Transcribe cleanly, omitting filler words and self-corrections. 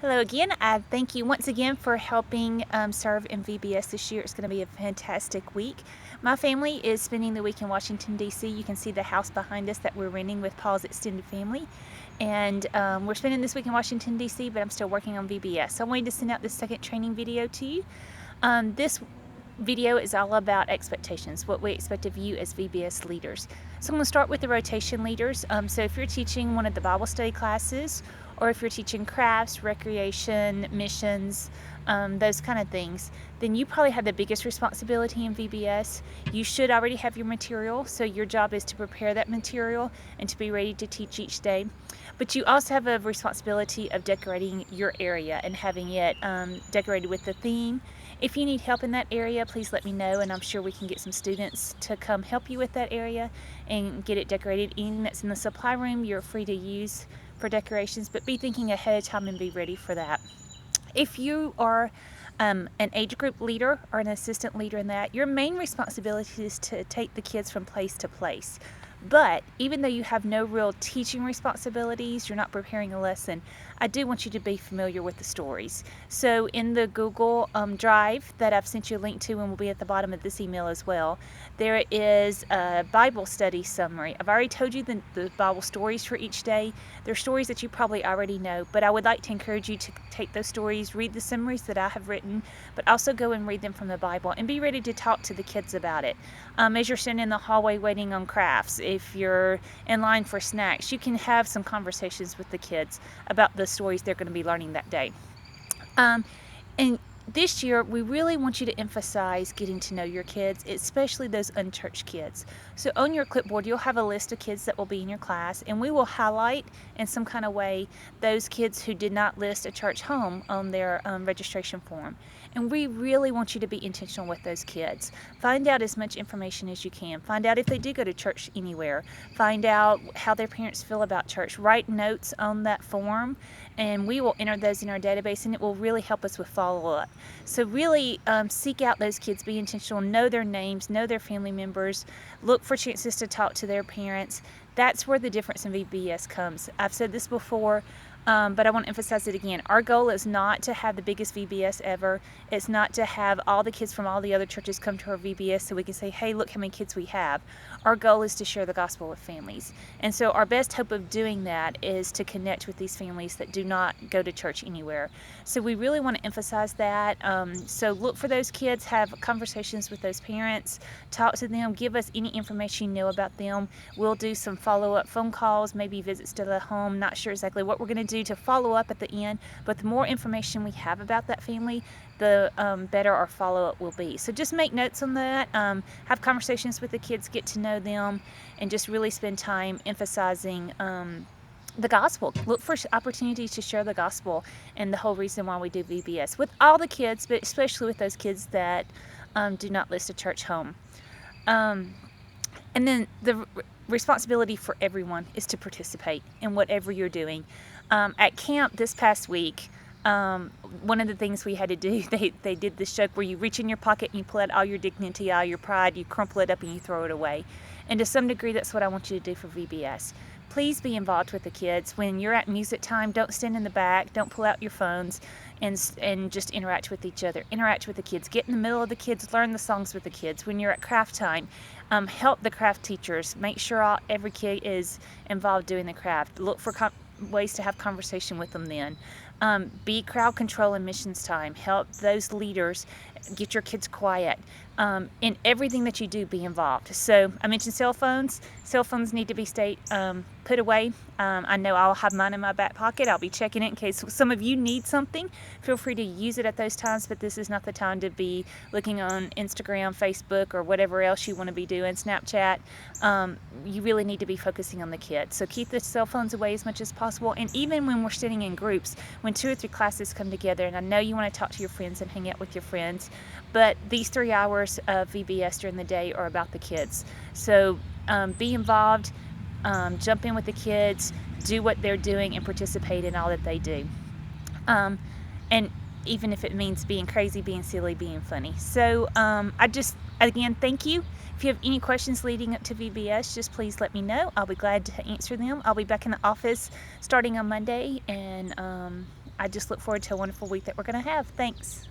Hello again. Thank you once again for helping serve in VBS this year. It's going to be a fantastic week. My family is spending the week in Washington, D.C. You can see the house behind us that we're renting with Paul's extended family. And we're spending this week in Washington, D.C., but I'm still working on VBS. So I wanted to send out this second training video to you. This video is all about expectations, what we expect of you as VBS leaders. So I'm going to start with the rotation leaders. So if you're teaching one of the Bible study classes, or if you're teaching crafts, recreation, missions, those kind of things, then you probably have the biggest responsibility in VBS. You should already have your material, so your job is to prepare that material and to be ready to teach each day. But you also have a responsibility of decorating your area and having it decorated with the theme. If you need help in that area, please let me know, and I'm sure we can get some students to come help you with that area and get it decorated. Anything that's in the supply room, you're free to use for decorations, but be thinking ahead of time and be ready for that. If you are an age group leader or an assistant leader in that, your main responsibility is to take the kids from place to place. But even though you have no real teaching responsibilities, you're not preparing a lesson, I do want you to be familiar with the stories. So in the Google Drive that I've sent you a link to and will be at the bottom of this email as well, there is a Bible study summary. I've already told you the Bible stories for each day. They're stories that you probably already know, but I would like to encourage you to take those stories, read the summaries that I have written, but also go and read them from the Bible and be ready to talk to the kids about it. As you're sitting in the hallway waiting on crafts, if you're in line for snacks, you can have some conversations with the kids about the stories they're going to be learning that day. And this year, we really want you to emphasize getting to know your kids, especially those unchurched kids. So on your clipboard, you'll have a list of kids that will be in your class, and we will highlight in some kind of way those kids who did not list a church home on their registration form. And we really want you to be intentional with those kids. Find out as much information as you can. Find out if they do go to church anywhere. Find out how their parents feel about church. Write notes on that form, and we will enter those in our database, and it will really help us with follow-up. So really seek out those kids, be intentional, know their names, know their family members, look for chances to talk to their parents. That's where the difference in VBS comes. I've said this before, but I want to emphasize it again. Our goal is not to have the biggest VBS ever. It's not to have all the kids from all the other churches come to our VBS so we can say, hey, look how many kids we have. Our goal is to share the gospel with families. And so our best hope of doing that is to connect with these families that do not go to church anywhere. So we really want to emphasize that. So look for those kids, have conversations with those parents, talk to them, give us any information you know about them. We'll do some follow-up phone calls, maybe visits to the home. Not sure exactly what we're going to do to follow up at the end, but the more information we have about that family, the better our follow-up will be. So just make notes on that, have conversations with the kids, get to know them, and just really spend time emphasizing the gospel. Look for opportunities to share the gospel and the whole reason why we do VBS with all the kids, but especially with those kids that do not list a church home. And then the responsibility for everyone is to participate in whatever you're doing. At camp this past week, one of the things we had to do, they did this joke where you reach in your pocket and you pull out all your dignity, all your pride, you crumple it up and you throw it away. And to some degree, that's what I want you to do for VBS. Please be involved with the kids. When you're at music time, don't stand in the back, don't pull out your phones, and just interact with each other. Interact with the kids. Get in the middle of the kids, learn the songs with the kids. When you're at craft time, help the craft teachers. Make sure every kid is involved doing the craft. Look for ways to have conversation with them then. Be crowd control in missions time. Help those leaders get your kids quiet. In everything that you do, be involved. So I mentioned cell phones. Cell phones need to be put away. I know I'll have mine in my back pocket. I'll be checking it in case some of you need something. Feel free to use it at those times, but this is not the time to be looking on Instagram, Facebook, or whatever else you want to be doing, Snapchat. You really need to be focusing on the kids. So keep the cell phones away as much as possible. And even when we're sitting in groups, when 2 or 3 classes come together, and I know you want to talk to your friends and hang out with your friends, but these 3 hours of VBS during the day are about the kids. So be involved, jump in with the kids, do what they're doing, and participate in all that they do. And even if it means being crazy, being silly, being funny. So I just Again, thank you. If you have any questions leading up to VBS, just please let me know. I'll be glad to answer them. I'll be back in the office starting on Monday, and I just look forward to a wonderful week that we're going to have. Thanks.